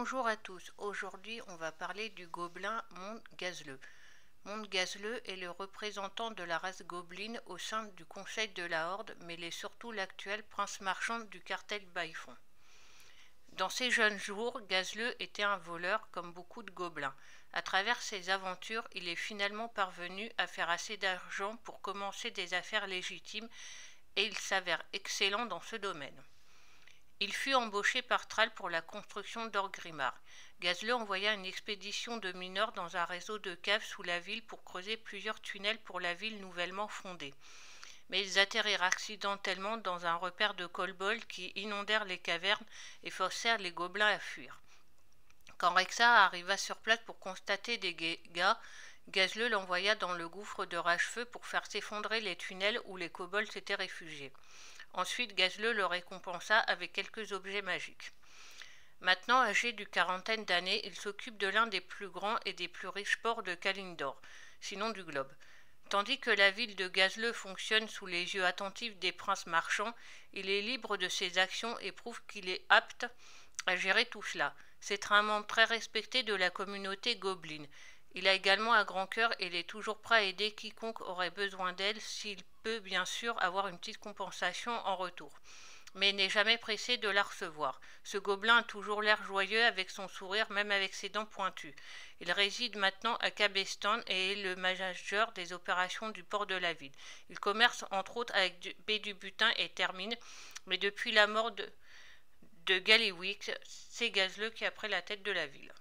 Bonjour à tous, aujourd'hui on va parler du gobelin Mont Gazleux. Mont Gazleux est le représentant de la race gobeline au sein du Conseil de la Horde, mais il est surtout l'actuel prince marchand du cartel Baïfon. Dans ses jeunes jours, Gazleux était un voleur comme beaucoup de gobelins. À travers ses aventures, il est finalement parvenu à faire assez d'argent pour commencer des affaires légitimes et il s'avère excellent dans ce domaine. Il fut embauché par Thrall pour la construction d'Orgrimmar. Gazleux envoya une expédition de mineurs dans un réseau de caves sous la ville pour creuser plusieurs tunnels pour la ville nouvellement fondée. Mais ils atterrirent accidentellement dans un repère de kobolds qui inondèrent les cavernes et forcèrent les gobelins à fuir. Quand Rexxar arriva sur place pour constater des dégâts, Gazleux l'envoya dans le gouffre de Ragefeu pour faire s'effondrer les tunnels où les kobolds s'étaient réfugiés. Ensuite, Gazleux le récompensa avec quelques objets magiques. Maintenant âgé d'une quarantaine d'années, il s'occupe de l'un des plus grands et des plus riches ports de Kalimdor, sinon du globe. Tandis que la ville de Gazleux fonctionne sous les yeux attentifs des princes marchands, il est libre de ses actions et prouve qu'il est apte à gérer tout cela. C'est un membre très respecté de la communauté gobeline. Il a également un grand cœur et il est toujours prêt à aider quiconque aurait besoin d'aide s'il peut bien sûr avoir une petite compensation en retour. Mais n'est jamais pressé de la recevoir. Ce gobelin a toujours l'air joyeux avec son sourire, même avec ses dents pointues. Il réside maintenant à Cabestan et est le manager des opérations du port de la ville. Il commerce entre autres avec Bédubutin et Termine, mais depuis la mort de Galiwick, c'est Gazleux qui a pris la tête de la ville.